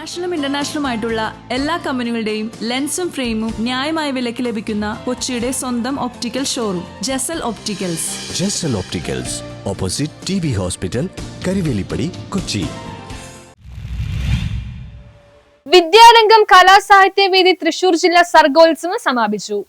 നാഷണലും ഇന്റർനാഷണലുമായിട്ടുള്ള എല്ലാ കമ്പനികളുടെയും ലെൻസും ഫ്രെയിമും ന്യായമായ വിലയ്ക്ക് ലഭിക്കുന്ന കൊച്ചിയുടെ സ്വന്തം optical showroom Jasal opticals. Jasal opticals, opposite TB hospital, Karivelippady, Kochi. Vidyarangam Kalasahithyavedi Thrissur ജില്ലാ സർഗോത്സവം സമാപിച്ചു.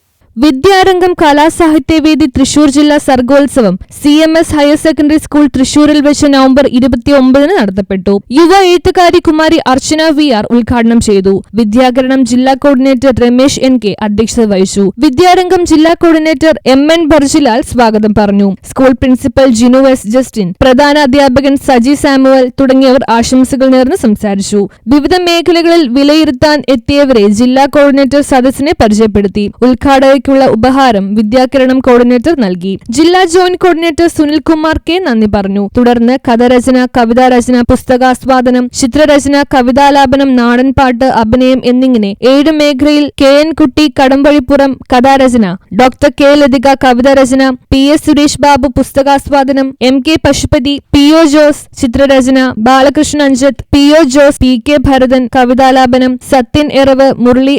വിദ്യാരംഗം കലാസാഹിത്യവേദി തൃശൂർ ജില്ലാ സർഗോത്സവം CMS ഹയർ സെക്കൻഡറി സ്കൂൾ തൃശൂരിൽ വെച്ച് നവംബർ 29 നടത്തപ്പെട്ടു. യുവ എഴുത്തുകാരി കുമാരി അർച്ചന VR ഉദ്ഘാടനം ചെയ്തു. വിദ്യാകരണം ജില്ലാ കോർഡിനേറ്റർ രമേശ് NK അധ്യക്ഷത വഹിച്ചു. വിദ്യാരംഗം ജില്ലാ കോർഡിനേറ്റർ MN ബർജിലാൽ സ്വാഗതം പറഞ്ഞു. School principal Jinu S Justin, പ്രധാന അധ്യാപകൻ സജി സാമുവൽ തുടങ്ങിയവർ ആശംസകൾ നേർന്ന് സംസാരിച്ചു. വിവിധ മേഖലകളിൽ വിലയിരുത്താൻ എത്തിയവരെ ജില്ലാ കോർഡിനേറ്റർ സദസ്സിനെ പരിചയപ്പെടുത്തി. ഉദ്ഘാടക ഉപഹാരം വിദ്യാകരണം കോർഡിനേറ്റർ നൽകി. ജില്ലാ joint coordinator Sunil Kumar K നന്ദി പറഞ്ഞു. തുടർന്ന് കഥരചന, കവിതാരചന, പുസ്തകാസ്വാദനം, ചിത്രരചന, കവിതാലാപനം, നാടൻപാട്ട്, അഭിനയം എന്നിങ്ങനെ 7 മേഖലയിൽ KN കുട്ടി കടമ്പഴിപ്പുറം കഥാരചന, ഡോക്ടർ K ലതിക കവിതാരചന, PS സുരേഷ് ബാബു പുസ്തകാസ്വാദനം, MK പശുപതി, PO ജോസ് ചിത്രരചന, ബാലകൃഷ്ണൻ അഞ്ചത്ത്, PO ജോസ്, PK ഭരതൻ കവിതാലാപനം, സത്യൻ എറവ്, മുരളി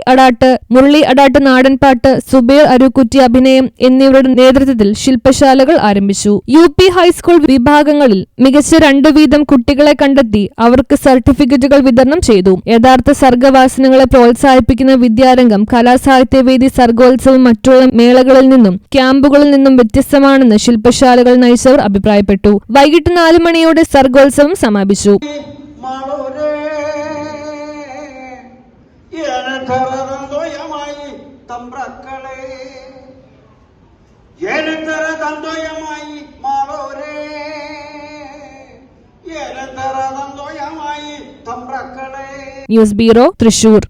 അടാട്ട് നാടൻപാട്ട്, സുബേർ അരുക്കുറ്റി അഭിനയം എന്നിവരുടെ നേതൃത്വത്തിൽ ശില്പശാലകൾ ആരംഭിച്ചു. UP ഹൈസ്കൂൾ വിഭാഗങ്ങളിൽ മികച്ച 2 വീതം കുട്ടികളെ കണ്ടെത്തി അവർക്ക് സർട്ടിഫിക്കറ്റുകൾ വിതരണം ചെയ്തു. യഥാർത്ഥ സർഗവാസനകളെ പ്രോത്സാഹിപ്പിക്കുന്ന വിദ്യാരംഗം കലാസാഹിത്യവേദി സർഗോത്സവം മറ്റുള്ള മേളകളിൽ നിന്നും ക്യാമ്പുകളിൽ നിന്നും വ്യത്യസ്തമാണെന്ന് ശില്പശാലകൾ നയിച്ചവർ അഭിപ്രായപ്പെട്ടു. വൈകിട്ട് 4 മണിയോടെ സർഗോത്സവം സമാപിച്ചു. തമ്പ്രക്കളെ ഏനന്തര തന്തോയമായി മാളോരേ ഏനന്തര തന്തോയമായി തമ്പ്രക്കളെ. News bureau, Thrissur.